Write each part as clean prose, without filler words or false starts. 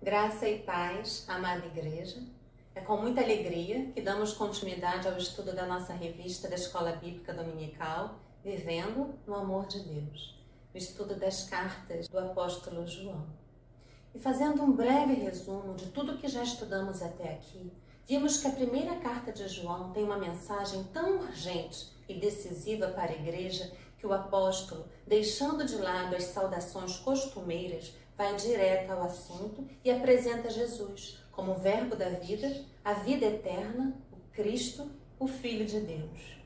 Graça e paz, amada igreja. É com muita alegria que damos continuidade ao estudo da nossa revista da Escola Bíblica Dominical, Vivendo no Amor de Deus, o estudo das cartas do apóstolo João. E fazendo um breve resumo de tudo que já estudamos até aqui, vimos que a primeira carta de João tem uma mensagem tão urgente e decisiva para a igreja que o apóstolo, deixando de lado as saudações costumeiras, vai direto ao assunto e apresenta Jesus como o verbo da vida, a vida eterna, o Cristo, o Filho de Deus.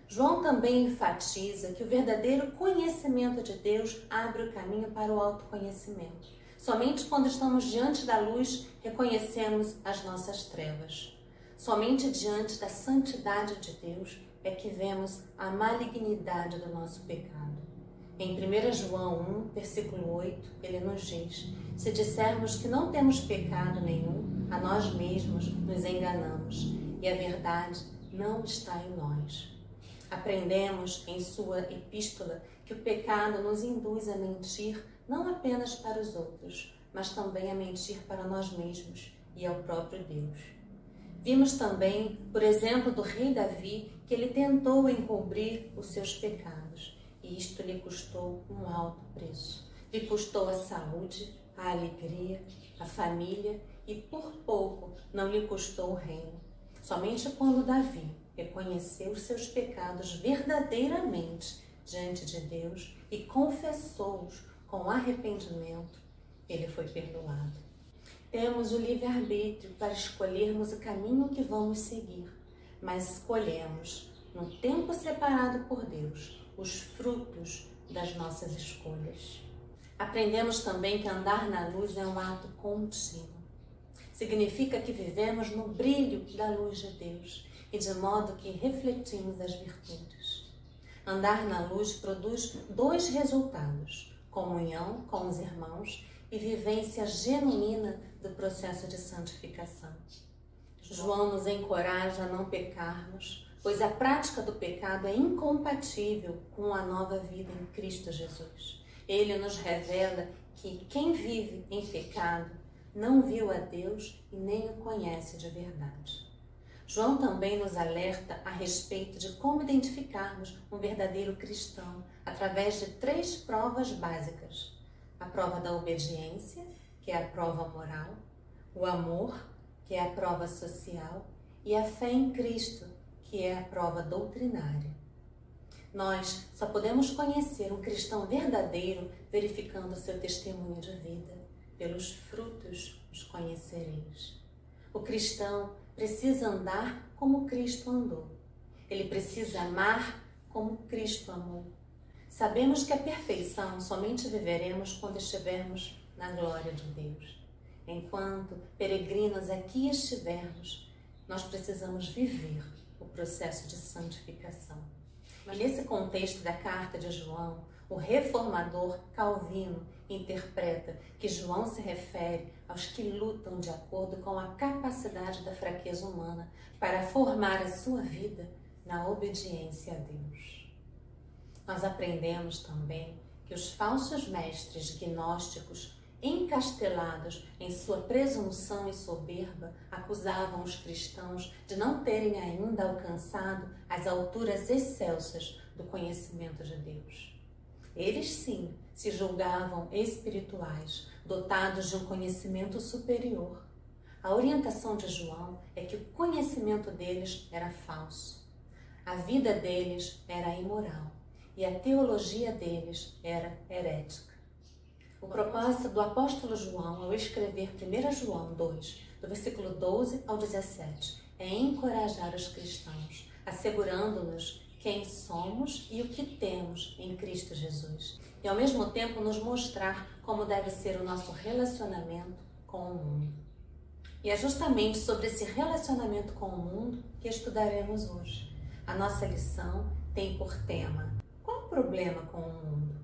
João também enfatiza que o verdadeiro conhecimento de Deus abre o caminho para o autoconhecimento. Somente quando estamos diante da luz reconhecemos as nossas trevas. Somente diante da santidade de Deus é que vemos a malignidade do nosso pecado. Em 1 João 1, versículo 8, ele nos diz: se dissermos que não temos pecado nenhum, a nós mesmos nos enganamos e a verdade não está em nós. Aprendemos em sua epístola que o pecado nos induz a mentir não apenas para os outros, mas também a mentir para nós mesmos e ao próprio Deus. Vimos também, por exemplo, do rei Davi, que ele tentou encobrir os seus pecados. E isto lhe custou um alto preço. Lhe custou a saúde, a alegria, a família e por pouco não lhe custou o reino. Somente quando Davi reconheceu os seus pecados verdadeiramente diante de Deus e confessou-os com arrependimento, ele foi perdoado. Temos o livre-arbítrio para escolhermos o caminho que vamos seguir, mas escolhemos, no tempo separado por Deus, os frutos das nossas escolhas. Aprendemos também que andar na luz é um ato contínuo. Significa que vivemos no brilho da luz de Deus e de modo que refletimos as virtudes. Andar na luz produz dois resultados: comunhão com os irmãos e vivência genuína do processo de santificação. João nos encoraja a não pecarmos, pois a prática do pecado é incompatível com a nova vida em Cristo Jesus. Ele nos revela que quem vive em pecado não viu a Deus e nem o conhece de verdade. João também nos alerta a respeito de como identificarmos um verdadeiro cristão através de 3 provas básicas: a prova da obediência, que é a prova moral, o amor, que é a prova social, e a fé em Cristo, que é a prova doutrinária. Nós só podemos conhecer um cristão verdadeiro verificando seu testemunho de vida. Pelos frutos os conhecereis. O cristão precisa andar como Cristo andou. Ele precisa amar como Cristo amou. Sabemos que a perfeição somente viveremos quando estivermos na glória de Deus. Enquanto peregrinos aqui estivermos, nós precisamos viver o processo de santificação. Mas nesse contexto da carta de João, o reformador Calvino interpreta que João se refere aos que lutam de acordo com a capacidade da fraqueza humana para formar a sua vida na obediência a Deus. Nós aprendemos também que os falsos mestres gnósticos, encastelados em sua presunção e soberba, acusavam os cristãos de não terem ainda alcançado as alturas excelsas do conhecimento de Deus. Eles sim se julgavam espirituais, dotados de um conhecimento superior. A orientação de João é que o conhecimento deles era falso, a vida deles era imoral e a teologia deles era herética. O propósito do apóstolo João ao escrever 1 João 2, do versículo 12 ao 17, é encorajar os cristãos, assegurando-nos quem somos e o que temos em Cristo Jesus. E ao mesmo tempo nos mostrar como deve ser o nosso relacionamento com o mundo. E é justamente sobre esse relacionamento com o mundo que estudaremos hoje. A nossa lição tem por tema: qual o problema com o mundo?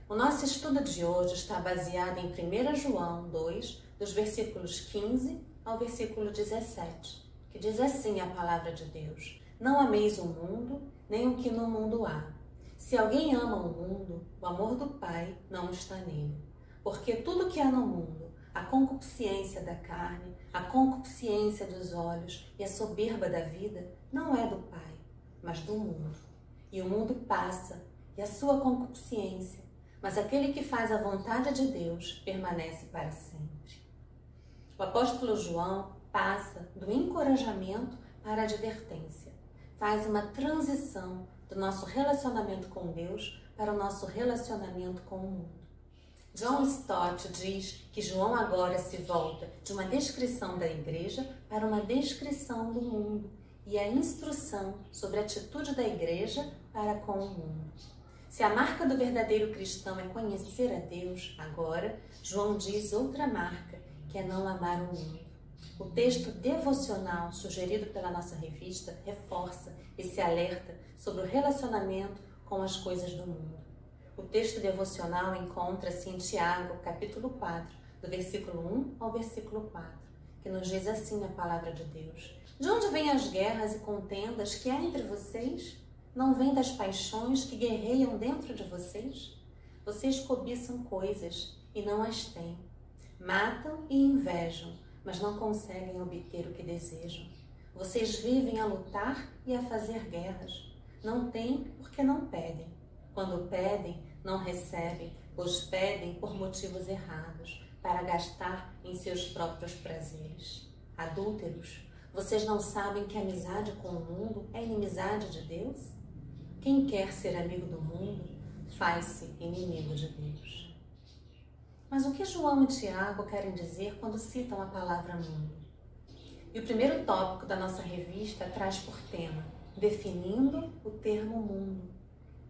O nosso estudo de hoje está baseado em 1 João 2, dos versículos 15 ao versículo 17, que diz assim a palavra de Deus: não ameis o mundo, nem o que no mundo há. Se alguém ama o mundo, o amor do Pai não está nele. Porque tudo que há no mundo, a concupiscência da carne, a concupiscência dos olhos e a soberba da vida, não é do Pai, mas do mundo. E o mundo passa, e a sua concupiscência, mas aquele que faz a vontade de Deus permanece para sempre. O apóstolo João passa do encorajamento para a advertência. Faz uma transição do nosso relacionamento com Deus para o nosso relacionamento com o mundo. John Stott diz que João agora se volta de uma descrição da igreja para uma descrição do mundo e a instrução sobre a atitude da igreja para com o mundo. Se a marca do verdadeiro cristão é conhecer a Deus, agora João diz outra marca, que é não amar o mundo. O texto devocional sugerido pela nossa revista reforça esse alerta sobre o relacionamento com as coisas do mundo. O texto devocional encontra-se em Tiago, capítulo 4, do versículo 1 ao versículo 4, que nos diz assim a palavra de Deus. De onde vêm as guerras e contendas que há entre vocês? Não vêm das paixões que guerreiam dentro de vocês? Vocês cobiçam coisas e não as têm. Matam e invejam, mas não conseguem obter o que desejam. Vocês vivem a lutar e a fazer guerras. Não têm porque não pedem. Quando pedem, não recebem, pois pedem por motivos errados, para gastar em seus próprios prazeres. Adúlteros, vocês não sabem que a amizade com o mundo é inimizade de Deus? Quem quer ser amigo do mundo, faz-se inimigo de Deus. Mas o que João e Tiago querem dizer quando citam a palavra mundo? E o primeiro tópico da nossa revista traz por tema, definindo o termo mundo.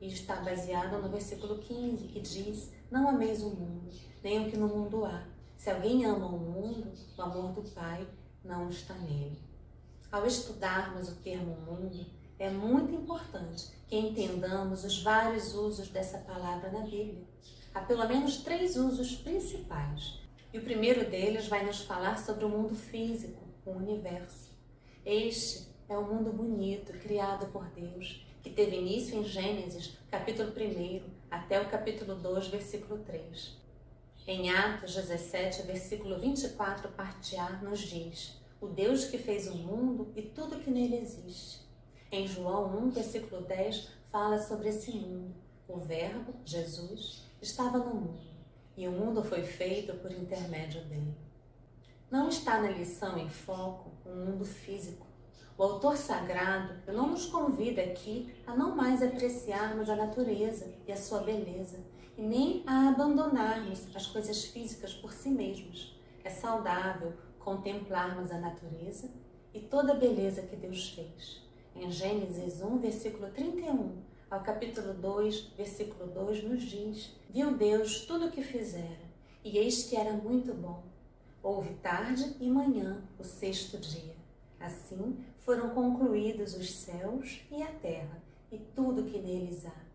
E está baseado no versículo 15, que diz, não ameis o mundo, nem o que no mundo há. Se alguém ama o mundo, o amor do Pai não está nele. Ao estudarmos o termo mundo, é muito importante que entendamos os vários usos dessa palavra na Bíblia. Há pelo menos 3 usos principais. E o primeiro deles vai nos falar sobre o mundo físico, o universo. Este é um mundo bonito, criado por Deus, que teve início em Gênesis, capítulo 1, até o capítulo 2, versículo 3. Em Atos 17, versículo 24, parte A, nos diz, o Deus que fez o mundo e tudo que nele existe. Em João 1, versículo 10, fala sobre esse mundo. O Verbo, Jesus, estava no mundo, e o mundo foi feito por intermédio dele. Não está na lição em foco o mundo físico. O autor sagrado não nos convida aqui a não mais apreciarmos a natureza e a sua beleza, e nem a abandonarmos as coisas físicas por si mesmas. É saudável contemplarmos a natureza e toda a beleza que Deus fez. Em Gênesis 1, versículo 31, ao capítulo 2, versículo 2, nos diz, viu Deus tudo o que fizera, e eis que era muito bom. Houve tarde e manhã, o 6º dia. Assim foram concluídos os céus e a terra, e tudo que neles há.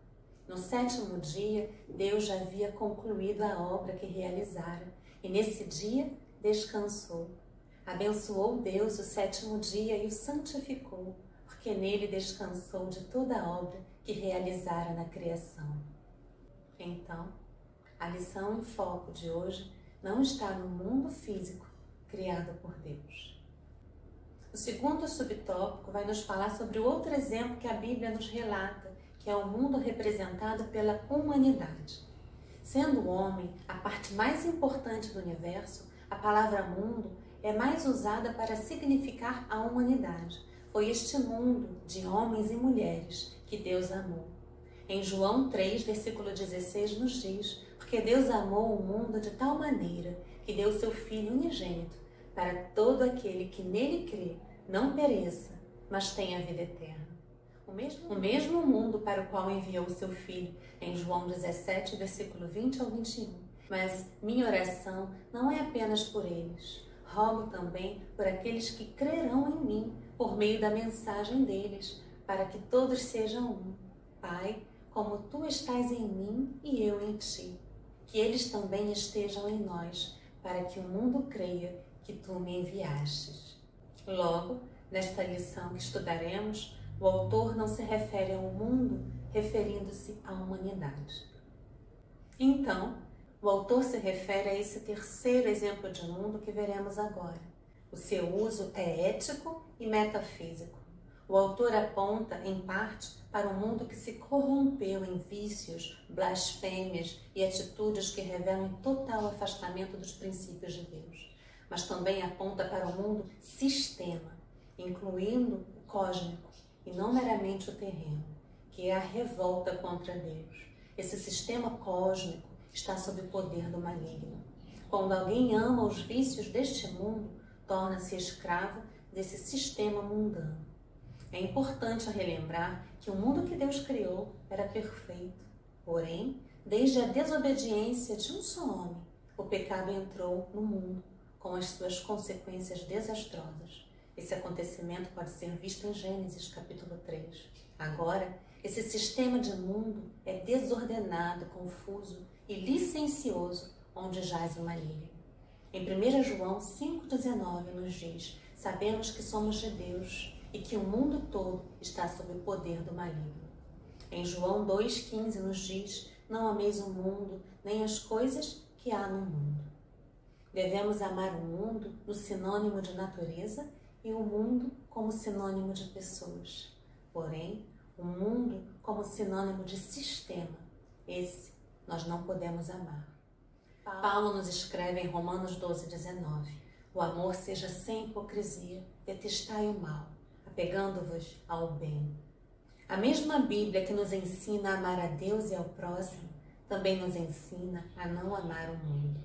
No 7º dia, Deus já havia concluído a obra que realizara, e nesse dia descansou. Abençoou Deus o 7º dia e o santificou, porque nele descansou de toda a obra que realizara na criação. Então, a lição em foco de hoje não está no mundo físico criado por Deus. O segundo subtópico vai nos falar sobre outro exemplo que a Bíblia nos relata, que é o mundo representado pela humanidade. Sendo o homem a parte mais importante do universo, a palavra mundo é mais usada para significar a humanidade. Foi este mundo de homens e mulheres que Deus amou. Em João 3, versículo 16, nos diz, porque Deus amou o mundo de tal maneira que deu seu Filho unigênito, para todo aquele que nele crê, não pereça, mas tenha vida eterna. O mesmo mundo para o qual enviou o seu Filho, em João 17, versículo 20 ao 21. Mas minha oração não é apenas por eles. Rogo também por aqueles que crerão em mim, por meio da mensagem deles, para que todos sejam um. Pai, como tu estás em mim e eu em ti, que eles também estejam em nós, para que o mundo creia que tu me enviastes. Logo, nesta lição que estudaremos, O autor não se refere ao mundo, referindo-se à humanidade. Então, o autor se refere a esse terceiro exemplo de mundo que veremos agora. O seu uso é ético e metafísico. O autor aponta, em parte, para um mundo que se corrompeu em vícios, blasfêmias e atitudes que revelam total afastamento dos princípios de Deus. Mas também aponta para um mundo sistema, incluindo o cósmico, e não meramente o terreno, que é a revolta contra Deus. Esse sistema cósmico está sob o poder do maligno. Quando alguém ama os vícios deste mundo, torna-se escravo desse sistema mundano. É importante relembrar que o mundo que Deus criou era perfeito. Porém, desde a desobediência de um só homem, o pecado entrou no mundo, com as suas consequências desastrosas. Esse acontecimento pode ser visto em Gênesis, capítulo 3. Agora, esse sistema de mundo é desordenado, confuso e licencioso, onde jaz o maligno. Em 1 João 5,19 nos diz: sabemos que somos de Deus e que o mundo todo está sob o poder do maligno. Em João 2,15 nos diz: não ameis o mundo, nem as coisas que há no mundo. Devemos amar o mundo no sinônimo de natureza e o mundo como sinônimo de pessoas. Porém, o mundo como sinônimo de sistema, esse nós não podemos amar. Paulo nos escreve em Romanos 12,19: o amor seja sem hipocrisia, detestai o mal, apegando-vos ao bem. A mesma Bíblia que nos ensina a amar a Deus e ao próximo, também nos ensina a não amar o mundo.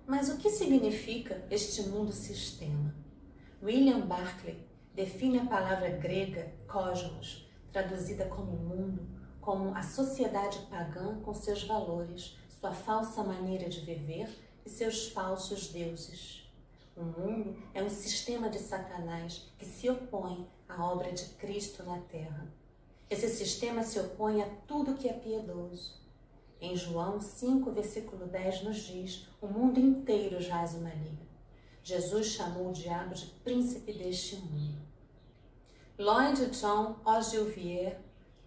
Mas o que significa este mundo sistema? William Barclay define a palavra grega cosmos, traduzida como mundo, como a sociedade pagã com seus valores, sua falsa maneira de viver e seus falsos deuses. O mundo é um sistema de Satanás que se opõe à obra de Cristo na terra. Esse sistema se opõe a tudo que é piedoso. Em João 5, versículo 10 nos diz: o mundo inteiro jaz o maligno. Jesus chamou o diabo de príncipe deste mundo. Lloyd John Ogilvie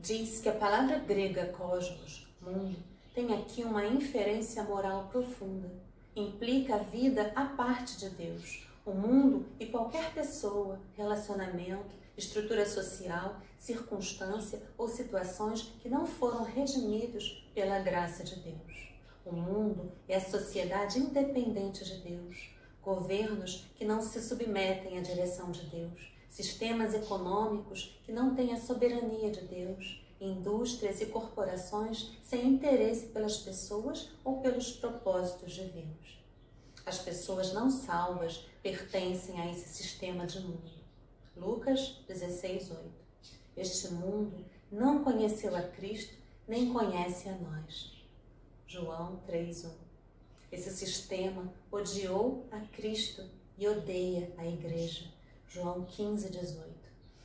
diz que a palavra grega cosmos, mundo, tem aqui uma inferência moral profunda. Implica a vida à parte de Deus, o mundo e qualquer pessoa, relacionamento, estrutura social, circunstância ou situações que não foram redimidos pela graça de Deus. O mundo é a sociedade independente de Deus, governos que não se submetem à direção de Deus, sistemas econômicos que não têm a soberania de Deus, indústrias e corporações sem interesse pelas pessoas ou pelos propósitos divinos. As pessoas não salvas pertencem a esse sistema de mundo. Lucas 16:8. Este mundo não conheceu a Cristo, nem conhece a nós. João 3:1. Esse sistema odiou a Cristo e odeia a Igreja. João 15:18.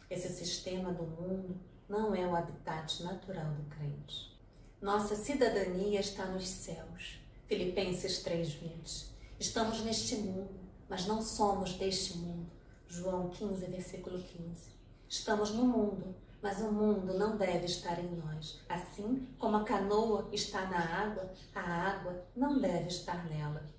Esse sistema do mundo não é o habitat natural do crente. Nossa cidadania está nos céus. Filipenses 3:20. Estamos neste mundo, mas não somos deste mundo. João 15, versículo 15. Estamos no mundo, mas o mundo não deve estar em nós. Assim como a canoa está na água, a água não deve estar nela.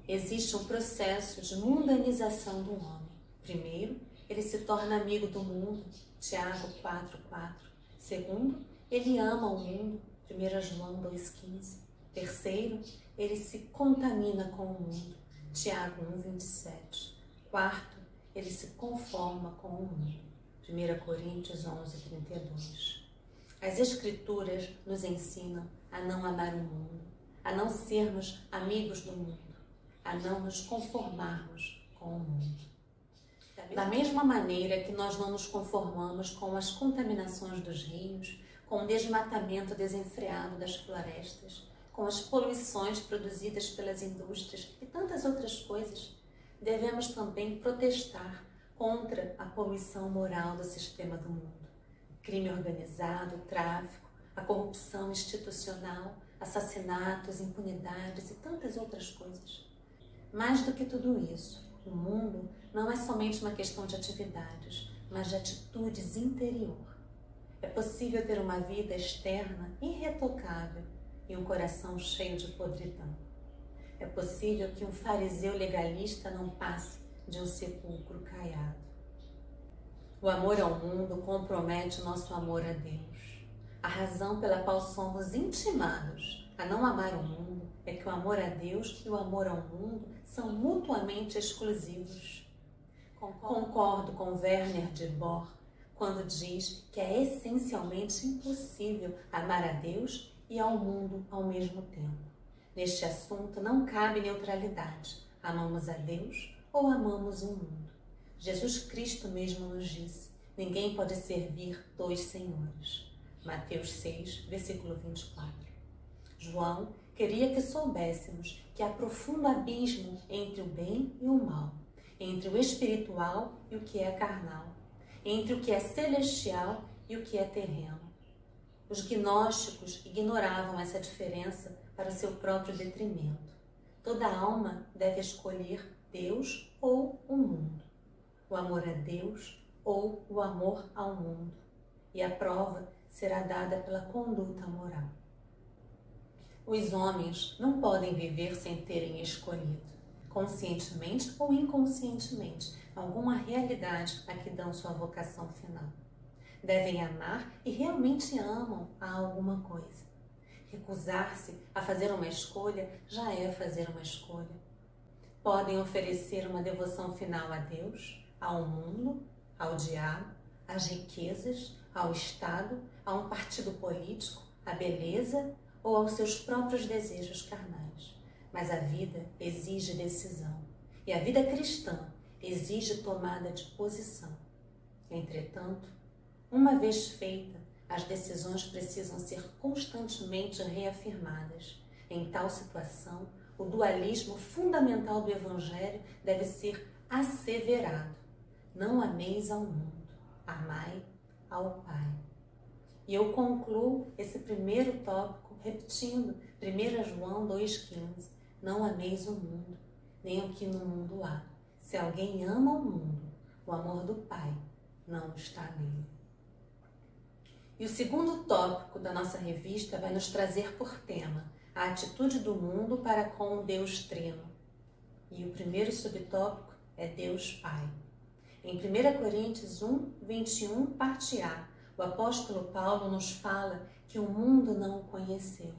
Existe um processo de mundanização do homem. Primeiro, ele se torna amigo do mundo, Tiago 4:4. Segundo, ele ama o mundo, 1 João 2:15. Terceiro, ele se contamina com o mundo, Tiago 1:27. Quarto, ele se conforma com o mundo, 1 Coríntios 11:32. As Escrituras nos ensinam a não amar o mundo, a não sermos amigos do mundo, a não nos conformarmos com o mundo. Da mesma maneira que nós não nos conformamos com as contaminações dos rios, com o desmatamento desenfreado das florestas, com as poluições produzidas pelas indústrias e tantas outras coisas, devemos também protestar contra a poluição moral do sistema do mundo. O crime organizado, o tráfico, a corrupção institucional, assassinatos, impunidades e tantas outras coisas. Mais do que tudo isso, o mundo não é somente uma questão de atividades, mas de atitudes interior. É possível ter uma vida externa irretocável e um coração cheio de podridão. É possível que um fariseu legalista não passe de um sepulcro caiado. O amor ao mundo compromete o nosso amor a Deus. A razão pela qual somos intimados a não amar o mundo é que o amor a Deus e o amor ao mundo são mutuamente exclusivos. Concordo com Werner de Boer quando diz que é essencialmente impossível amar a Deus e ao mundo ao mesmo tempo. Neste assunto não cabe neutralidade. Amamos a Deus ou amamos o mundo. Jesus Cristo mesmo nos disse: ninguém pode servir dois senhores. Mateus 6, versículo 24. João queria que soubéssemos que há profundo abismo entre o bem e o mal, entre o espiritual e o que é carnal, entre o que é celestial e o que é terreno. Os gnósticos ignoravam essa diferença para seu próprio detrimento. Toda alma deve escolher Deus ou o mundo, o amor a Deus ou o amor ao mundo, e a prova será dada pela conduta moral. Os homens não podem viver sem terem escolhido, conscientemente ou inconscientemente, alguma realidade a que dão sua vocação final. Devem amar e realmente amam a alguma coisa. Recusar-se a fazer uma escolha já é fazer uma escolha. Podem oferecer uma devoção final a Deus, ao mundo, ao diabo, às riquezas, ao Estado, a um partido político, à beleza ou aos seus próprios desejos carnais. Mas a vida exige decisão e a vida cristã exige tomada de posição. Entretanto, uma vez feita, as decisões precisam ser constantemente reafirmadas. Em tal situação, o dualismo fundamental do Evangelho deve ser asseverado. Não ameis ao mundo, amai ao Pai. E eu concluo esse primeiro tópico repetindo 1 João 2,15. Não ameis o mundo, nem o que no mundo há. Se alguém ama o mundo, o amor do Pai não está nele. E o segundo tópico da nossa revista vai nos trazer por tema a atitude do mundo para com o Deus Trino. E o primeiro subtópico é Deus Pai. Em 1 Coríntios 1, 21, parte A, o apóstolo Paulo nos fala que o mundo não o conheceu.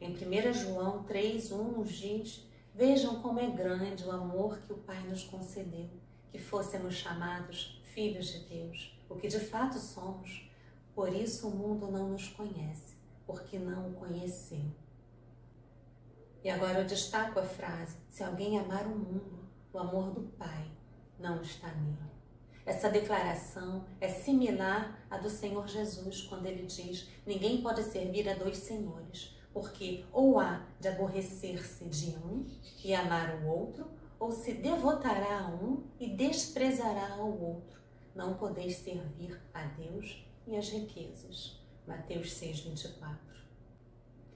Em 1 João 3, 1 nos diz: vejam como é grande o amor que o Pai nos concedeu, que fôssemos chamados filhos de Deus, o que de fato somos. Por isso o mundo não nos conhece, porque não o conheceu. E agora eu destaco a frase: se alguém amar o mundo, o amor do Pai não está nele. Essa declaração é similar à do Senhor Jesus, quando ele diz: ninguém pode servir a dois senhores, porque ou há de aborrecer-se de um e amar o outro, ou se devotará a um e desprezará ao outro. Não podeis servir a Deus e as riquezas. Mateus 6, 24.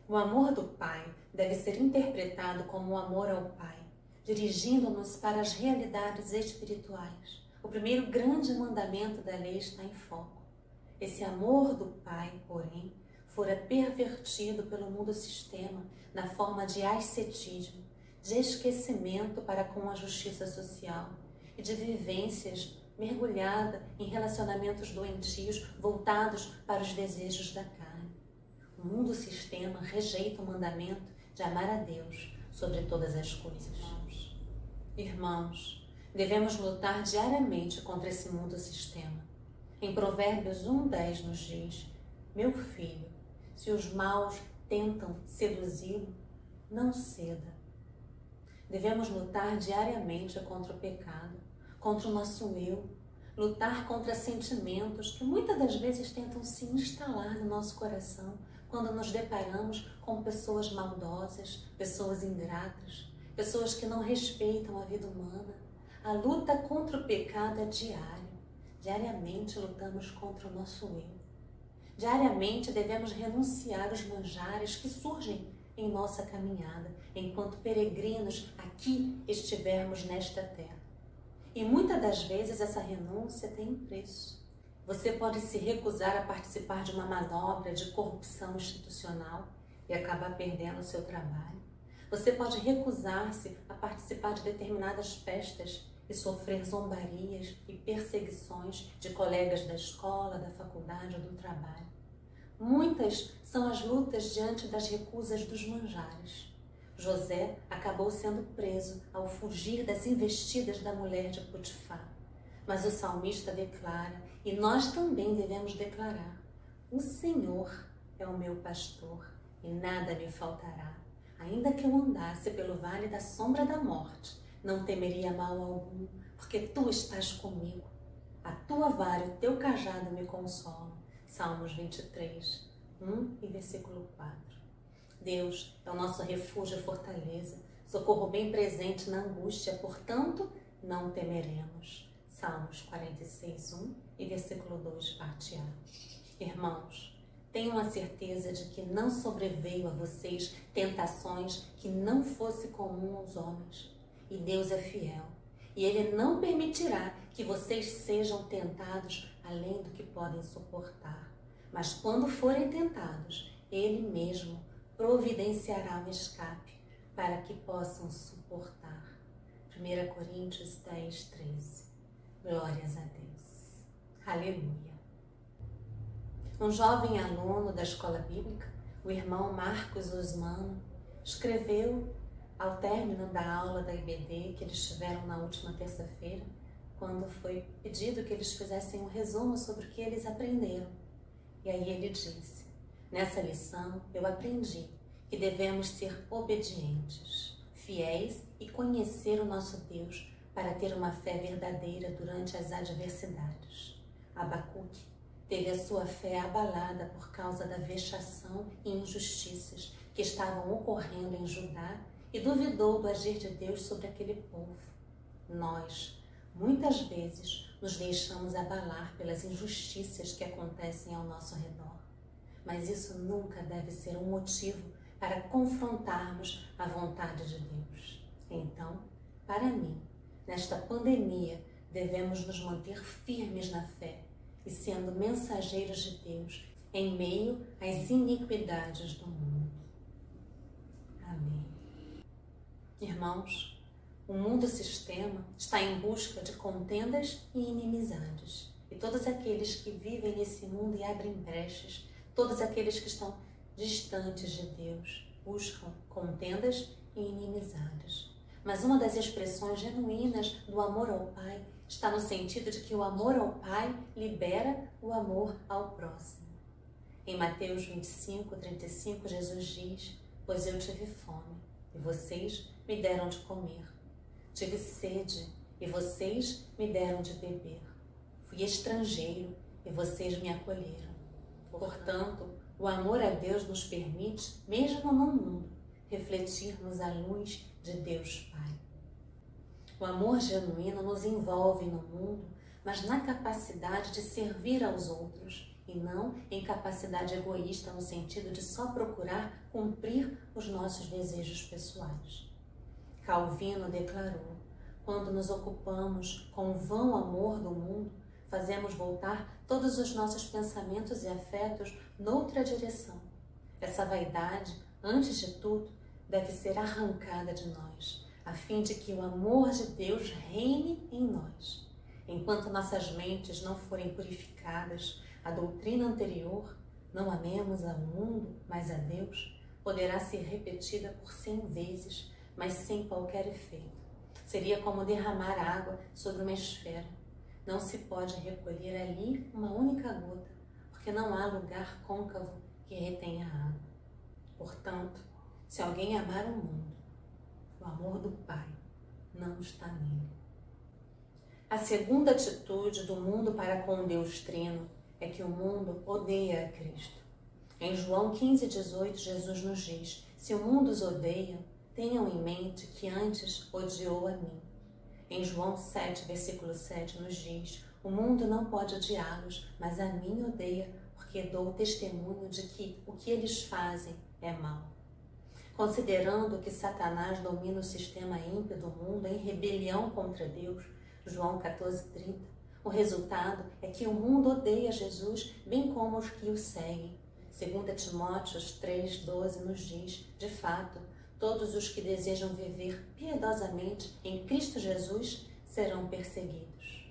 O amor do Pai deve ser interpretado como o amor ao Pai, dirigindo-nos para as realidades espirituais. O primeiro grande mandamento da lei está em foco. Esse amor do Pai, porém, fora pervertido pelo mundo sistema na forma de ascetismo, de esquecimento para com a justiça social e de vivências mergulhada em relacionamentos doentios voltados para os desejos da carne. O mundo sistema rejeita o mandamento de amar a Deus sobre todas as coisas. Irmãos, devemos lutar diariamente contra esse mundo sistema. Em Provérbios 1:10 nos diz: meu filho, se os maus tentam seduzi-lo, não ceda. Devemos lutar diariamente contra o pecado, contra o nosso eu, lutar contra sentimentos que muitas das vezes tentam se instalar no nosso coração quando nos deparamos com pessoas maldosas, pessoas ingratas, pessoas que não respeitam a vida humana. A luta contra o pecado é diária. Diariamente lutamos contra o nosso eu. Diariamente devemos renunciar aos manjares que surgem em nossa caminhada, enquanto peregrinos aqui estivermos nesta terra. E muitas das vezes essa renúncia tem um preço. Você pode se recusar a participar de uma manobra de corrupção institucional e acabar perdendo o seu trabalho. Você pode recusar-se a participar de determinadas festas e sofrer zombarias e perseguições de colegas da escola, da faculdade ou do trabalho. Muitas são as lutas diante das recusas dos manjares. José acabou sendo preso ao fugir das investidas da mulher de Potifar. Mas o salmista declara, e nós também devemos declarar: o Senhor é o meu pastor e nada me faltará. Ainda que eu andasse pelo vale da sombra da morte, não temeria mal algum, porque tu estás comigo. A tua vara e o teu cajado me consolam. Salmos 23, 1 e versículo 4. Deus é o nosso refúgio e fortaleza, socorro bem presente na angústia, portanto, não temeremos. Salmos 46, 1 e versículo 2, parte A. Irmãos, tenham a certeza de que não sobreveio a vocês tentações que não fosse comum aos homens. E Deus é fiel, e Ele não permitirá que vocês sejam tentados além do que podem suportar. Mas quando forem tentados, Ele mesmo providenciará um escape para que possam suportar. 1 Coríntios 10, 13. Glórias a Deus. Aleluia. Um jovem aluno da escola bíblica, o irmão Marcos Osmano, escreveu ao término da aula da IBD que eles tiveram na última terça-feira, quando foi pedido que eles fizessem um resumo sobre o que eles aprenderam. E aí ele disse: nessa lição eu aprendi que devemos ser obedientes, fiéis e conhecer o nosso Deus para ter uma fé verdadeira durante as adversidades. Abacuque teve a sua fé abalada por causa da vexação e injustiças que estavam ocorrendo em Judá e duvidou do agir de Deus sobre aquele povo. Nós, muitas vezes, nos deixamos abalar pelas injustiças que acontecem ao nosso redor. Mas isso nunca deve ser um motivo para confrontarmos a vontade de Deus. Então, para mim, nesta pandemia, devemos nos manter firmes na fé e sendo mensageiros de Deus em meio às iniquidades do mundo. Amém. Irmãos, o mundo-sistema está em busca de contendas e inimizades. E todos aqueles que vivem nesse mundo e abrem brechas, todos aqueles que estão distantes de Deus, buscam contendas e inimizades. Mas uma das expressões genuínas do amor ao Pai está no sentido de que o amor ao Pai libera o amor ao próximo. Em Mateus 25, 35, Jesus diz: pois eu tive fome, e vocês me deram de comer. Tive sede, e vocês me deram de beber. Fui estrangeiro, e vocês me acolheram. Portanto, o amor a Deus nos permite, mesmo no mundo, refletirmos a luz de Deus Pai. O amor genuíno nos envolve no mundo, mas na capacidade de servir aos outros, e não em capacidade egoísta no sentido de só procurar cumprir os nossos desejos pessoais. Calvino declarou: quando nos ocupamos com o vão amor do mundo, fazemos voltar todos os nossos pensamentos e afetos noutra direção. Essa vaidade, antes de tudo, deve ser arrancada de nós, a fim de que o amor de Deus reine em nós. Enquanto nossas mentes não forem purificadas, a doutrina anterior, não amemos ao mundo, mas a Deus, poderá ser repetida por 100 vezes, mas sem qualquer efeito. Seria como derramar água sobre uma esfera. Não se pode recolher ali uma única gota, porque não há lugar côncavo que retenha a água. Portanto, se alguém amar o mundo, o amor do Pai não está nele. A segunda atitude do mundo para com Deus Trino é que o mundo odeia a Cristo. Em João 15:18, Jesus nos diz: se o mundo os odeia, tenham em mente que antes odiou a mim. Em João 7, versículo 7, nos diz: o mundo não pode odiá-los, mas a mim odeia, porque dou testemunho de que o que eles fazem é mal. Considerando que Satanás domina o sistema ímpio do mundo em rebelião contra Deus, João 14:30. O resultado é que o mundo odeia Jesus, bem como os que o seguem. 2 Timóteo 3:12 nos diz, de fato, todos os que desejam viver piedosamente em Cristo Jesus serão perseguidos.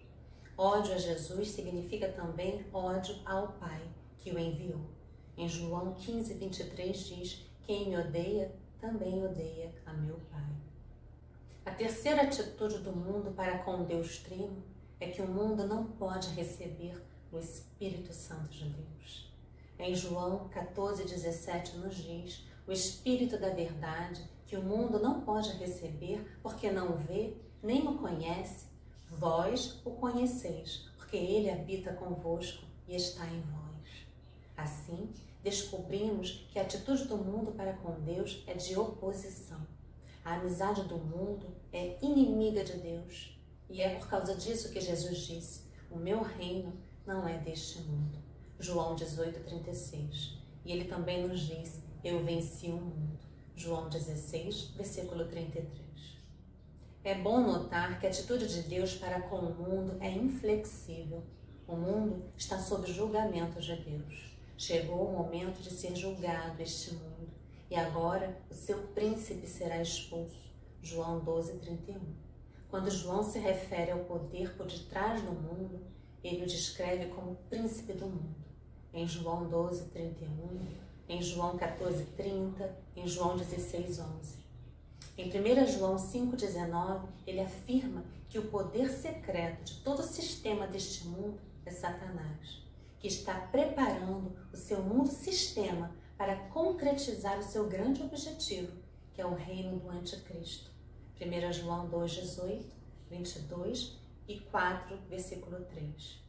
Ódio a Jesus significa também ódio ao Pai, que o enviou. Em João 15:23 diz, quem me odeia, também odeia a meu Pai. A terceira atitude do mundo para com Deus Trino é que o mundo não pode receber o Espírito Santo de Deus. Em João 14:17 nos diz, o Espírito da verdade, que o mundo não pode receber porque não o vê, nem o conhece, vós o conheceis, porque ele habita convosco e está em vós. Assim, descobrimos que a atitude do mundo para com Deus é de oposição. A amizade do mundo é inimiga de Deus. E é por causa disso que Jesus disse, o meu reino não é deste mundo. João 18:36. E ele também nos diz, eu venci o mundo. João 16, versículo 33. É bom notar que a atitude de Deus para com o mundo é inflexível. O mundo está sob julgamento de Deus. Chegou o momento de ser julgado este mundo. E agora o seu príncipe será expulso. João 12:31. Quando João se refere ao poder por detrás do mundo, ele o descreve como príncipe do mundo. Em João 12:31, em João 14:30, em João 16:11. Em 1 João 5:19, ele afirma que o poder secreto de todo o sistema deste mundo é Satanás, que está preparando o seu mundo-sistema para concretizar o seu grande objetivo, que é o reino do anticristo. 1 João 2:18, 22 e 4, versículo 3.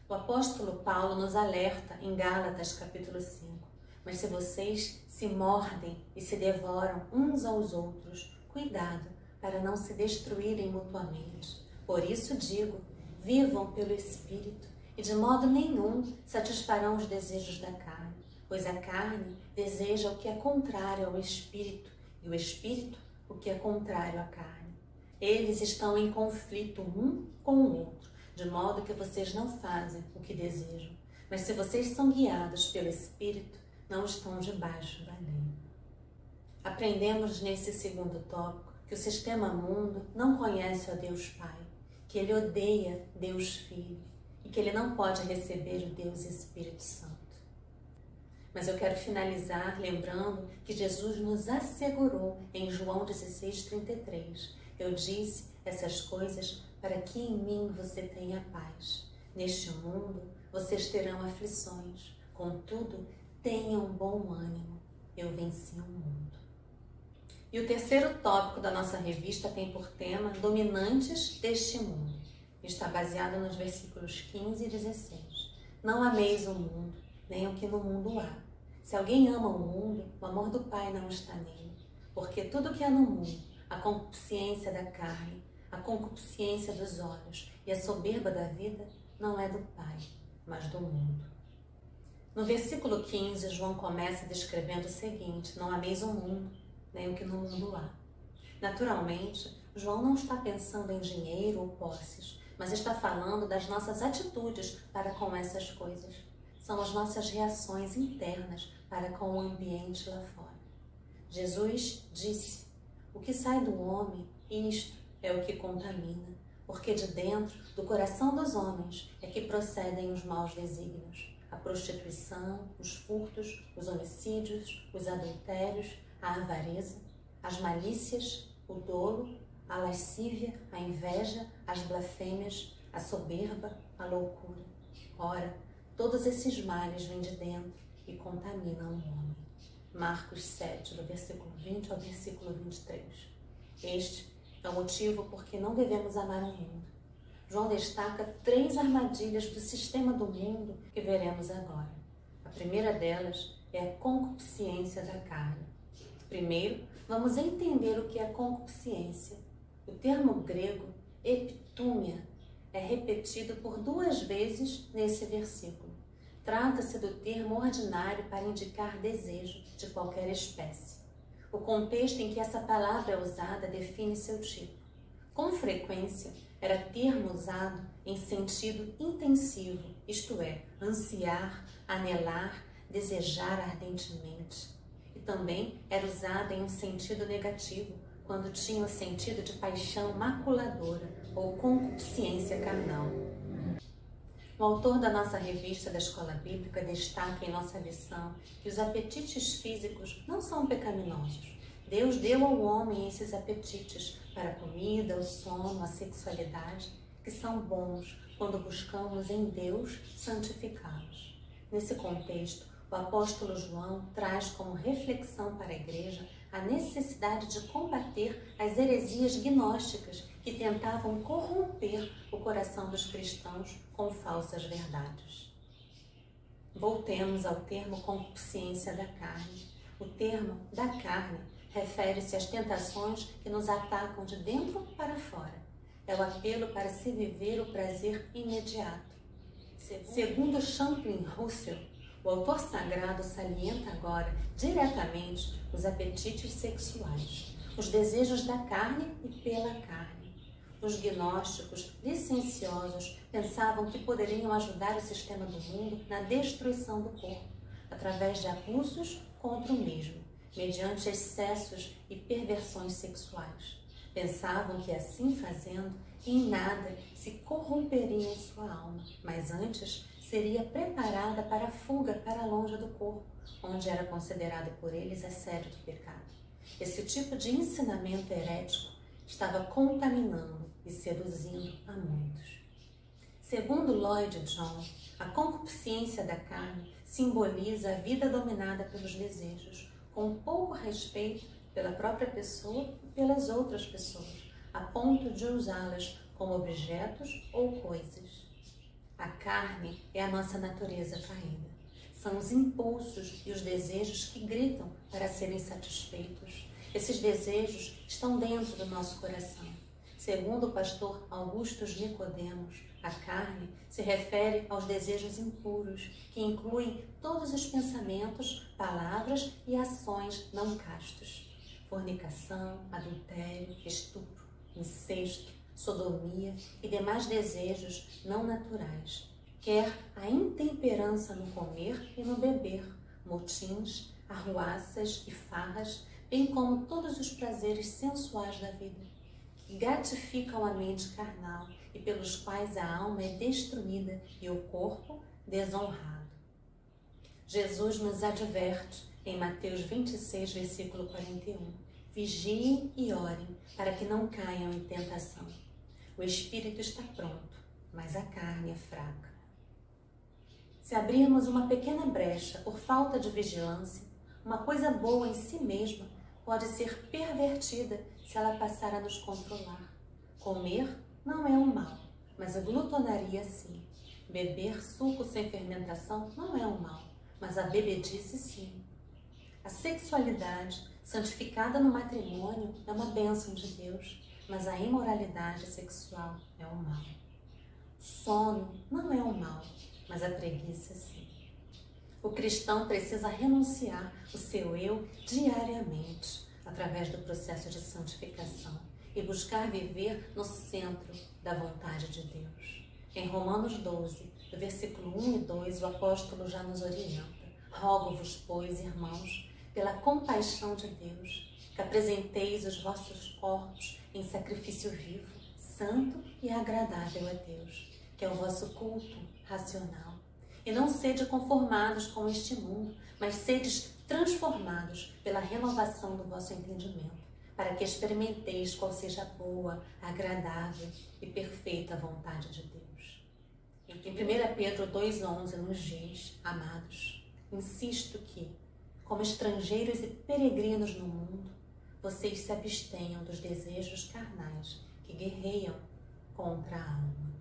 O apóstolo Paulo nos alerta em Gálatas capítulo 5. Mas se vocês se mordem e se devoram uns aos outros, cuidado para não se destruírem mutuamente. Por isso digo, vivam pelo Espírito e de modo nenhum satisfarão os desejos da carne, pois a carne deseja o que é contrário ao Espírito e o Espírito o que é contrário à carne. Eles estão em conflito um com o outro, de modo que vocês não fazem o que desejam. Mas se vocês são guiados pelo Espírito, não estão debaixo da lei. Aprendemos nesse segundo tópico que o sistema mundo não conhece o Deus Pai, que ele odeia Deus Filho e que ele não pode receber o Deus Espírito Santo. Mas eu quero finalizar lembrando que Jesus nos assegurou em João 16:33. Eu disse essas coisas para que em mim você tenha paz. Neste mundo vocês terão aflições, contudo, tenham bom ânimo. Eu venci o mundo. E o terceiro tópico da nossa revista tem por tema Dominantes deste mundo. Está baseado nos versículos 15 e 16. Não ameis o mundo, nem o que no mundo há. Se alguém ama o mundo, o amor do Pai não está nele. Porque tudo que há no mundo, a concupiscência da carne, a concupiscência dos olhos e a soberba da vida, não é do Pai, mas do mundo. No versículo 15, João começa descrevendo o seguinte, não ameis o mundo, nem o que no mundo há. Naturalmente, João não está pensando em dinheiro ou posses, mas está falando das nossas atitudes para com essas coisas. São as nossas reações internas para com o ambiente lá fora. Jesus disse, o que sai do homem, isto é o que contamina, porque de dentro do coração dos homens é que procedem os maus desígnios, a prostituição, os furtos, os homicídios, os adultérios, a avareza, as malícias, o dolo, a lascívia, a inveja, as blasfêmias, a soberba, a loucura. Ora, todos esses males vêm de dentro e contaminam o homem. Marcos 7, do versículo 20 ao versículo 23. Este é o motivo por que não devemos amar o mundo. João destaca 3 armadilhas do sistema do mundo que veremos agora. A primeira delas é a concupiscência da carne. Primeiro, vamos entender o que é concupiscência. O termo grego epitúmia é repetido por 2 vezes nesse versículo. Trata-se do termo ordinário para indicar desejo de qualquer espécie. O contexto em que essa palavra é usada define seu tipo. Com frequência, era termo usado em sentido intensivo, isto é, ansiar, anelar, desejar ardentemente. E também era usado em um sentido negativo, quando tinha o sentido de paixão maculadora ou concupiscência carnal. O autor da nossa revista da Escola Bíblica destaca em nossa lição que os apetites físicos não são pecaminosos. Deus deu ao homem esses apetites para a comida, o sono, a sexualidade, que são bons quando buscamos em Deus santificá-los. Nesse contexto, o apóstolo João traz como reflexão para a igreja a necessidade de combater as heresias gnósticas que tentavam corromper o coração dos cristãos com falsas verdades. Voltemos ao termo concupiscência da carne. O termo da carne refere-se às tentações que nos atacam de dentro para fora. É o apelo para se viver o prazer imediato. Segundo Champlin Russell, o autor sagrado salienta agora diretamente os apetites sexuais, os desejos da carne e pela carne. Os gnósticos licenciosos pensavam que poderiam ajudar o sistema do mundo na destruição do corpo, através de abusos contra o mesmo, mediante excessos e perversões sexuais. Pensavam que assim fazendo, em nada se corromperia em sua alma, mas antes seria preparada para a fuga para longe do corpo, onde era considerado por eles a sede do pecado. Esse tipo de ensinamento herético estava contaminando e seduzindo a muitos. Segundo Lloyd Jones, a concupiscência da carne simboliza a vida dominada pelos desejos, com pouco respeito pela própria pessoa e pelas outras pessoas, a ponto de usá-las como objetos ou coisas. A carne é a nossa natureza caída. São os impulsos e os desejos que gritam para serem satisfeitos. Esses desejos estão dentro do nosso coração. Segundo o pastor Augustus Nicodemos, a carne se refere aos desejos impuros, que incluem todos os pensamentos, palavras e ações não castos. Fornicação, adultério, estupro, incesto, sodomia e demais desejos não naturais, quer a intemperança no comer e no beber, motins, arruaças e farras, bem como todos os prazeres sensuais da vida, que gratificam a mente carnal e pelos quais a alma é destruída e o corpo desonrado. Jesus nos adverte em Mateus 26, versículo 41, vigiem e orem para que não caiam em tentação. O espírito está pronto, mas a carne é fraca. Se abrirmos uma pequena brecha por falta de vigilância, uma coisa boa em si mesma pode ser pervertida se ela passar a nos controlar. Comer não é um mal, mas a glutonaria sim. Beber suco sem fermentação não é um mal, mas a bebedice sim. A sexualidade, santificada no matrimônio, é uma bênção de Deus, mas a imoralidade sexual é um mal. Sono não é um mal, mas a preguiça sim. O cristão precisa renunciar o seu eu diariamente, através do processo de santificação, e buscar viver no centro da vontade de Deus. Em Romanos 12, do versículo 1 e 2, o apóstolo já nos orienta. Rogo-vos, pois, irmãos, pela compaixão de Deus, que apresenteis os vossos corpos em sacrifício vivo, santo e agradável a Deus, que é o vosso culto racional. E não sede conformados com este mundo, mas sedes transformados pela renovação do vosso entendimento, para que experimenteis qual seja a boa, agradável e perfeita vontade de Deus. Em 1 Pedro 2,11 nos diz, amados, insisto que, como estrangeiros e peregrinos no mundo, vocês se abstenham dos desejos carnais que guerreiam contra a alma.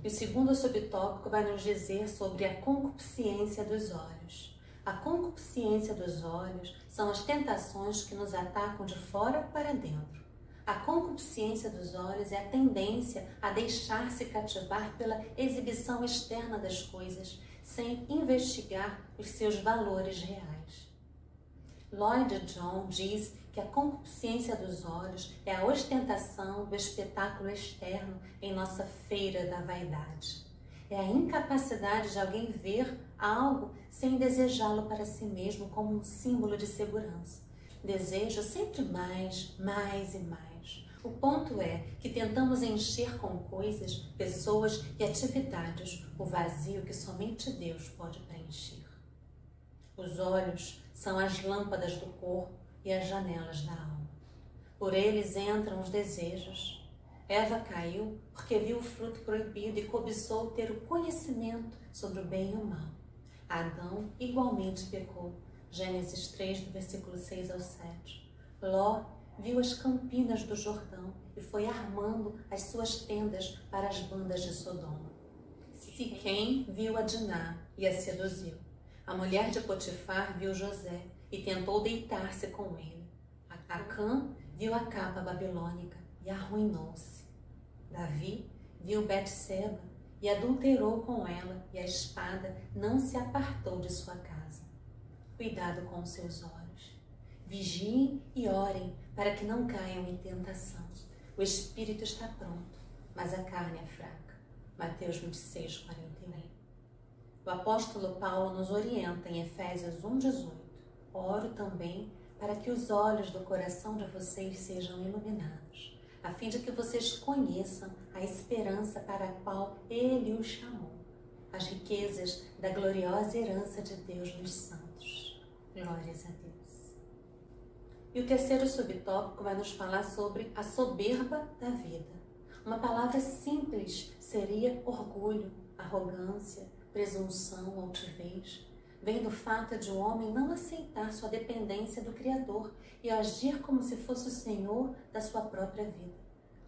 E o segundo subtópico vai nos dizer sobre a concupiscência dos olhos. A concupiscência dos olhos são as tentações que nos atacam de fora para dentro. A concupiscência dos olhos é a tendência a deixar-se cativar pela exibição externa das coisas, sem investigar os seus valores reais. Lloyd Jones diz que a concupiscência dos olhos é a ostentação do espetáculo externo em nossa feira da vaidade. É a incapacidade de alguém ver algo sem desejá-lo para si mesmo como um símbolo de segurança. Desejo sempre mais, mais e mais. O ponto é que tentamos encher com coisas, pessoas e atividades o vazio que somente Deus pode preencher. Os olhos são as lâmpadas do corpo e as janelas da alma. Por eles entram os desejos. Eva caiu porque viu o fruto proibido e cobiçou ter o conhecimento sobre o bem e o mal. Adão igualmente pecou. Gênesis 3, do versículo 6 ao 7. Ló viu as campinas do Jordão e foi armando as suas tendas para as bandas de Sodoma. Siquém viu a Diná e a seduziu. A mulher de Potifar viu José e tentou deitar-se com ele. Acã viu a capa babilônica e arruinou-se. Davi viu Betseba e adulterou com ela, e a espada não se apartou de sua casa. Cuidado com os seus olhos. Vigiem e orem para que não caiam em tentação. O espírito está pronto, mas a carne é fraca. Mateus 26, 41. O apóstolo Paulo nos orienta em Efésios 1,18. Oro também para que os olhos do coração de vocês sejam iluminados, a fim de que vocês conheçam a esperança para a qual Ele os chamou, as riquezas da gloriosa herança de Deus nos santos. Glórias a Deus. E o terceiro subtópico vai nos falar sobre a soberba da vida. Uma palavra simples seria orgulho, arrogância, presunção, altivez. Vem do fato de um homem não aceitar sua dependência do Criador e agir como se fosse o Senhor da sua própria vida.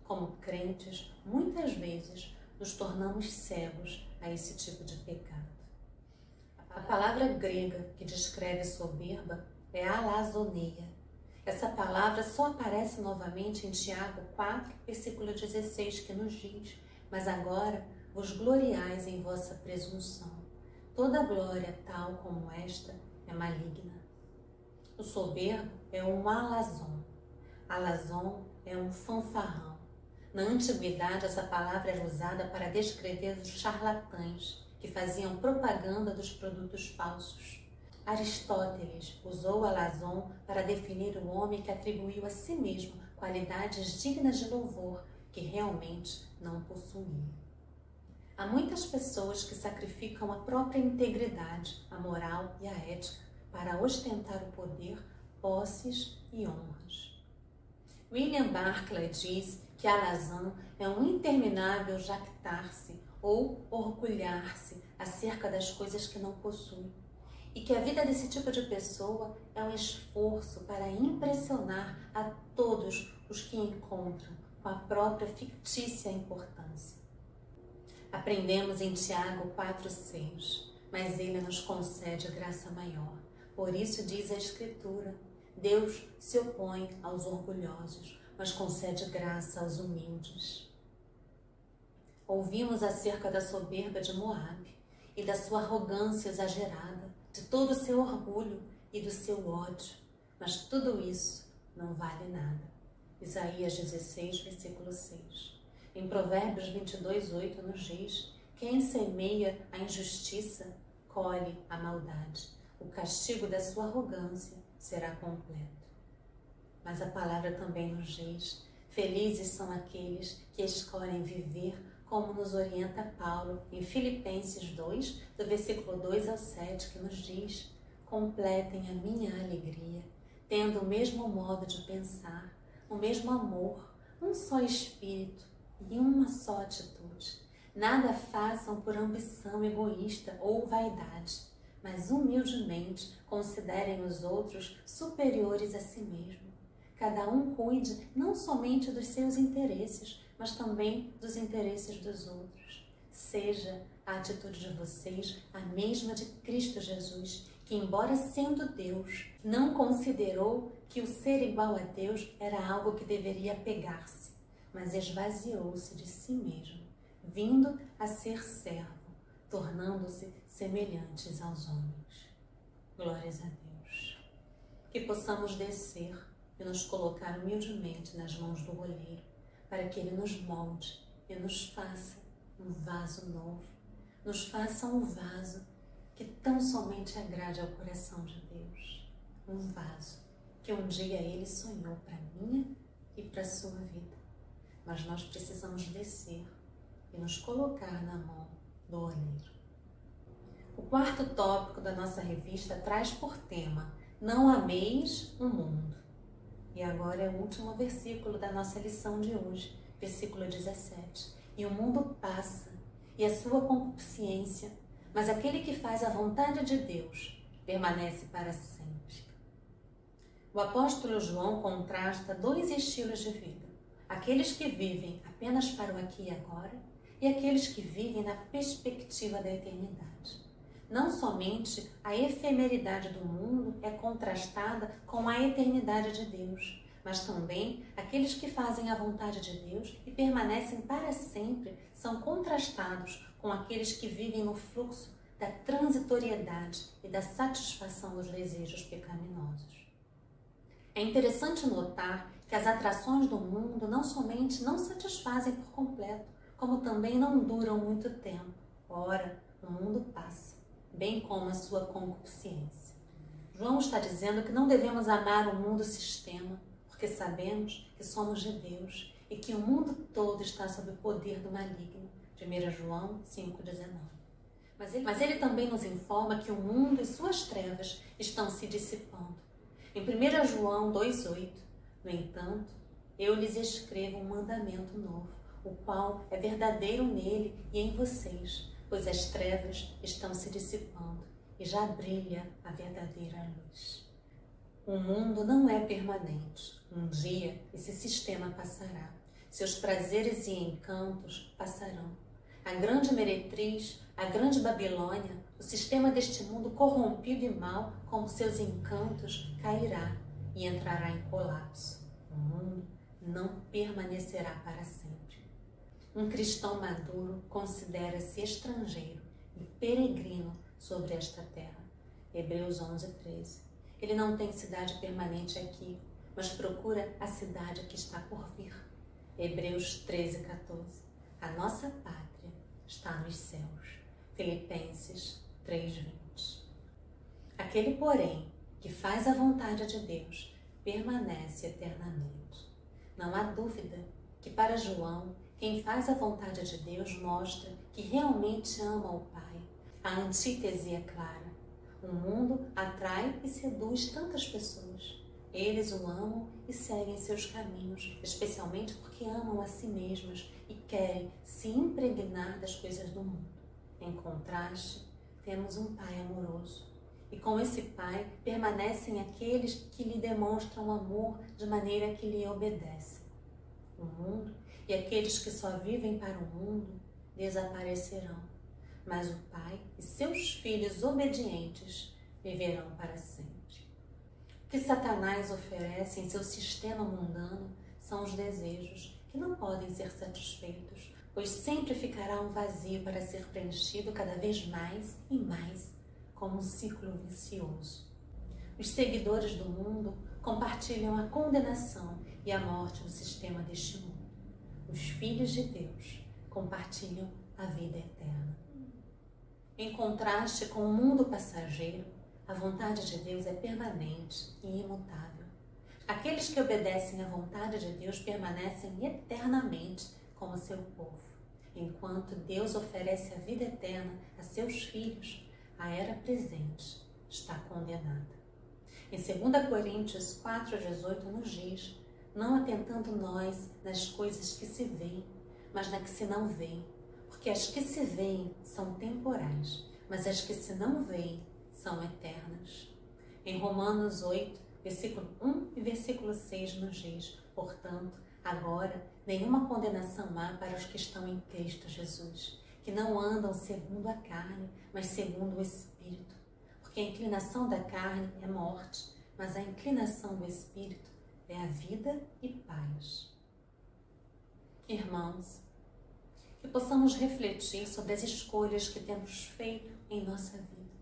Como crentes, muitas vezes nos tornamos cegos a esse tipo de pecado. A palavra grega que descreve soberba é alazoneia. Essa palavra só aparece novamente em Tiago 4, versículo 16, que nos diz: mas agora vos gloriais em vossa presunção. Toda glória tal como esta é maligna. O soberbo é um alazon. Alazon é um fanfarrão. Na antiguidade, essa palavra era usada para descrever os charlatães que faziam propaganda dos produtos falsos. Aristóteles usou alazon para definir o homem que atribuiu a si mesmo qualidades dignas de louvor que realmente não possuía. Há muitas pessoas que sacrificam a própria integridade, a moral e a ética para ostentar o poder, posses e honras. William Barclay diz que alazão é um interminável jactar-se ou orgulhar-se acerca das coisas que não possui, e que a vida desse tipo de pessoa é um esforço para impressionar a todos os que encontram com a própria fictícia importância. Aprendemos em Tiago 4,6, mas ele nos concede graça maior. Por isso diz a Escritura: Deus se opõe aos orgulhosos, mas concede graça aos humildes. Ouvimos acerca da soberba de Moabe e da sua arrogância exagerada, de todo o seu orgulho e do seu ódio, mas tudo isso não vale nada. Isaías 16, versículo 6. Em Provérbios 22:8 nos diz: quem semeia a injustiça, colhe a maldade. O castigo da sua arrogância será completo. Mas a palavra também nos diz: felizes são aqueles que escolhem viver como nos orienta Paulo em Filipenses 2, do versículo 2 ao 7, que nos diz: completem a minha alegria, tendo o mesmo modo de pensar, o mesmo amor, um só espírito e uma só atitude. Nada façam por ambição egoísta ou vaidade, mas humildemente considerem os outros superiores a si mesmo. Cada um cuide não somente dos seus interesses, mas também dos interesses dos outros. Seja a atitude de vocês a mesma de Cristo Jesus, que, embora sendo Deus, não considerou que o ser igual a Deus era algo que deveria pegar-se, mas esvaziou-se de si mesmo, vindo a ser servo, tornando-se semelhantes aos homens. Glórias a Deus. que possamos descer e nos colocar humildemente nas mãos do olheiro, para que Ele nos molde e nos faça um vaso novo, nos faça um vaso que tão somente agrade ao coração de Deus, um vaso que um dia Ele sonhou para minha e para a sua vida. Mas nós precisamos descer e nos colocar na mão do olheiro. O quarto tópico da nossa revista traz por tema: não ameis o mundo. E agora é o último versículo da nossa lição de hoje, versículo 17. E o mundo passa, e a sua concupiscência, mas aquele que faz a vontade de Deus permanece para sempre. O apóstolo João contrasta dois estilos de vida: aqueles que vivem apenas para o aqui e agora e aqueles que vivem na perspectiva da eternidade. Não somente a efemeridade do mundo é contrastada com a eternidade de Deus, mas também aqueles que fazem a vontade de Deus e permanecem para sempre são contrastados com aqueles que vivem no fluxo da transitoriedade e da satisfação dos desejos pecaminosos. É interessante notar que as atrações do mundo não somente não satisfazem por completo, como também não duram muito tempo. Ora, o mundo passa, bem como a sua concupiscência. João está dizendo que não devemos amar o mundo sistema, porque sabemos que somos de Deus e que o mundo todo está sob o poder do maligno. 1 João 5,19. Mas ele também nos informa que o mundo e suas trevas estão se dissipando. Em 1 João 2,8, no entanto, eu lhes escrevo um mandamento novo, o qual é verdadeiro nele e em vocês, pois as trevas estão se dissipando e já brilha a verdadeira luz. O mundo não é permanente. Um dia esse sistema passará. Seus prazeres e encantos passarão. A grande meretriz, a grande Babilônia, o sistema deste mundo corrompido e mau, com seus encantos, cairá e entrará em colapso. O mundo não permanecerá para sempre. Um cristão maduro considera-se estrangeiro e peregrino sobre esta terra. Hebreus 11:13. Ele não tem cidade permanente aqui, mas procura a cidade que está por vir. Hebreus 13:14. A nossa pátria está nos céus. Filipenses 3:20. Aquele, porém, que faz a vontade de Deus permanece eternamente. Não há dúvida que para João, quem faz a vontade de Deus mostra que realmente ama o Pai. A antítese é clara. O mundo atrai e seduz tantas pessoas. Eles o amam e seguem seus caminhos, especialmente porque amam a si mesmas e querem se impregnar das coisas do mundo. Em contraste, temos um Pai amoroso. E com esse Pai permanecem aqueles que lhe demonstram amor de maneira que lhe obedecem. O mundo e aqueles que só vivem para o mundo desaparecerão, mas o Pai e seus filhos obedientes viverão para sempre. O que Satanás oferece em seu sistema mundano são os desejos que não podem ser satisfeitos, pois sempre ficará um vazio para ser preenchido cada vez mais e mais, como um ciclo vicioso. Os seguidores do mundo compartilham a condenação e a morte do sistema deste mundo. Os filhos de Deus compartilham a vida eterna. Em contraste com o mundo passageiro, a vontade de Deus é permanente e imutável. Aqueles que obedecem à vontade de Deus permanecem eternamente como seu povo. Enquanto Deus oferece a vida eterna a seus filhos, a era presente está condenada. Em 2 Coríntios 4,18 nos diz: não atentando nós nas coisas que se veem, mas na que se não veem, porque as que se veem são temporais, mas as que se não veem são eternas. Em Romanos 8, versículo 1 e versículo 6 nos diz: portanto, agora nenhuma condenação há para os que estão em Cristo Jesus, que não andam segundo a carne, mas segundo o Espírito. Porque a inclinação da carne é morte, mas a inclinação do Espírito é a vida e paz. Irmãos, que possamos refletir sobre as escolhas que temos feito em nossa vida,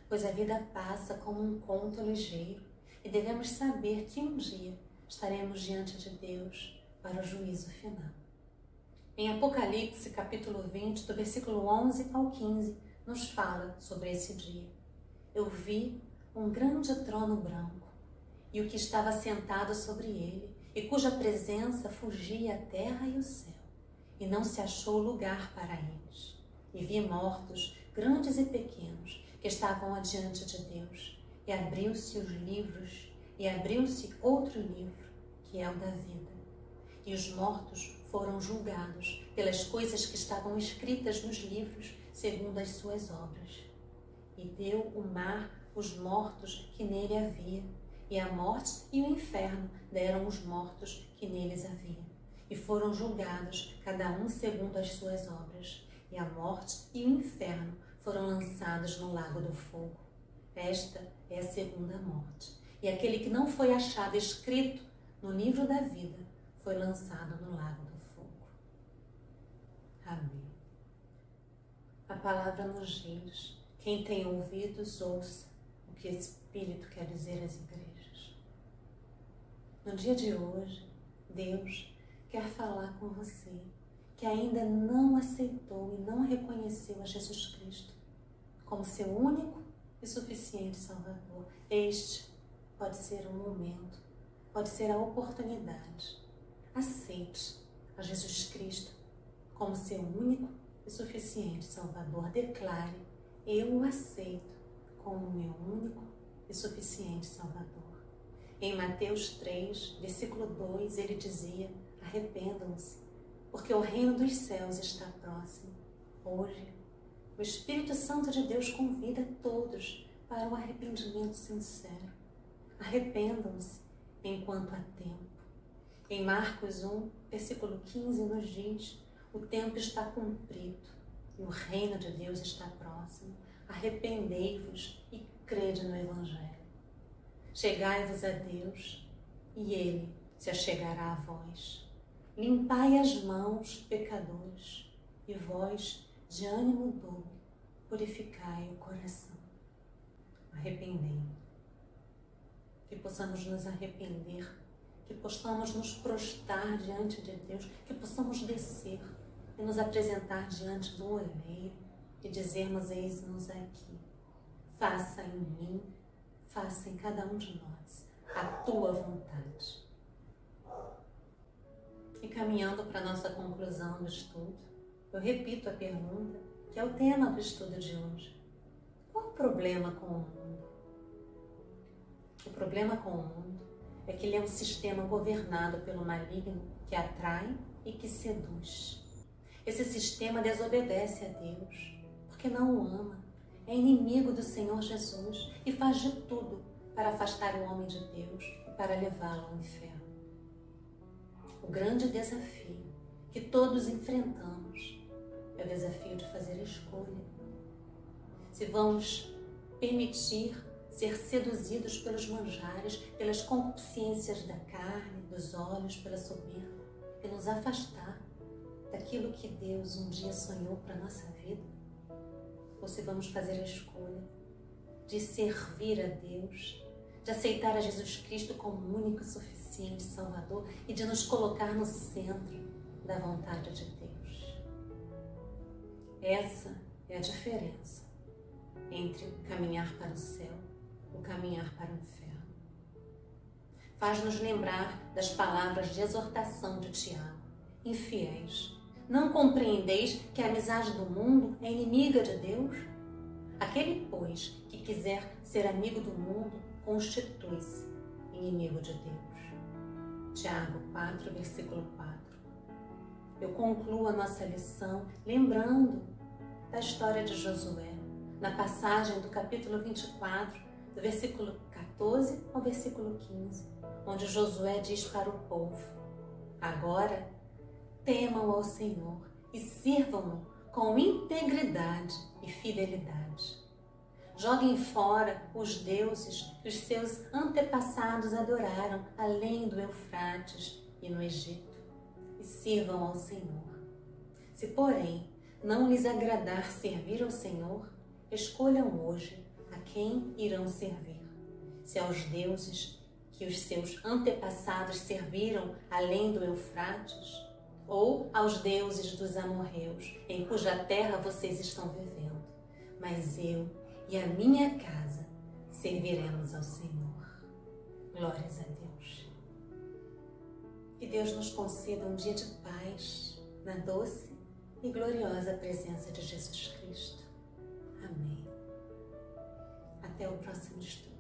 pois a vida passa como um conto ligeiro e devemos saber que um dia estaremos diante de Deus para o juízo final. Em Apocalipse, capítulo 20, do versículo 11 ao 15, nos fala sobre esse dia. Eu vi um grande trono branco, e o que estava sentado sobre ele, e cuja presença fugia a terra e o céu, e não se achou lugar para eles. E vi mortos, grandes e pequenos, que estavam adiante de Deus, e abriu-se os livros, e abriu-se outro livro, que é o da vida. E os mortos foram julgados pelas coisas que estavam escritas nos livros, segundo as suas obras. E deu o mar os mortos que nele havia, e a morte e o inferno deram os mortos que neles havia. E foram julgados, cada um segundo as suas obras. E a morte e o inferno foram lançados no lago do fogo. Esta é a segunda morte. E aquele que não foi achado escrito no livro da vida foi lançado no lago do fogo. Amém. A palavra nos diz: quem tem ouvidos, ouça o que o Espírito quer dizer às igrejas. No dia de hoje, Deus quer falar com você que ainda não aceitou e não reconheceu a Jesus Cristo como seu único e suficiente Salvador. Este pode ser um momento, pode ser a oportunidade. Aceite a Jesus Cristo como seu único e suficiente Salvador. Declare: eu o aceito como meu único e suficiente Salvador. Em Mateus 3, versículo 2, ele dizia: arrependam-se, porque o reino dos céus está próximo. Hoje, o Espírito Santo de Deus convida todos para o arrependimento sincero. Arrependam-se enquanto há tempo. Em Marcos 1, versículo 15, nos diz: o tempo está cumprido e o reino de Deus está próximo. Arrependei-vos e crede no Evangelho. Chegai-vos a Deus e Ele se achegará a vós. Limpai as mãos, pecadores, e vós, de ânimo dobre, purificai o coração. Arrependei. Que possamos nos arrepender, que possamos nos prostrar diante de Deus, que possamos descer e nos apresentar diante do oleiro e dizermos: eis-nos aqui. Faça em mim, faça em cada um de nós a tua vontade. E caminhando para a nossa conclusão do estudo, eu repito a pergunta, que é o tema do estudo de hoje. Qual o problema com o mundo? O problema com o mundo é que ele é um sistema governado pelo maligno que atrai e que seduz. Esse sistema desobedece a Deus porque não o ama, é inimigo do Senhor Jesus e faz de tudo para afastar o homem de Deus e para levá-lo ao inferno. O grande desafio que todos enfrentamos é o desafio de fazer a escolha. Se vamos permitir ser seduzidos pelos manjares, pelas concupiscências da carne, dos olhos, pela soberba, e nos afastar daquilo que Deus um dia sonhou para a nossa vida, ou se vamos fazer a escolha de servir a Deus, de aceitar a Jesus Cristo como único e suficiente Salvador e de nos colocar no centro da vontade de Deus. Essa é a diferença entre o caminhar para o céu e o caminhar para o inferno. Faz-nos lembrar das palavras de exortação de Tiago: infiéis, não compreendeis que a amizade do mundo é inimiga de Deus? Aquele, pois, que quiser ser amigo do mundo, constitui-se inimigo de Deus. Tiago 4, versículo 4. Eu concluo a nossa lição lembrando da história de Josué, na passagem do capítulo 24, do versículo 14 ao versículo 15, onde Josué diz para o povo: agora temam ao Senhor e sirvam-no com integridade e fidelidade. Joguem fora os deuses que os seus antepassados adoraram além do Eufrates e no Egito, e sirvam ao Senhor. Se, porém, não lhes agradar servir ao Senhor, escolham hoje a quem irão servir. se aos deuses que os seus antepassados serviram além do Eufrates, ou aos deuses dos amorreus, em cuja terra vocês estão vivendo. Mas eu e a minha casa serviremos ao Senhor. Glórias a Deus. Que Deus nos conceda um dia de paz na doce e gloriosa presença de Jesus Cristo. Amém. Até o próximo estudo.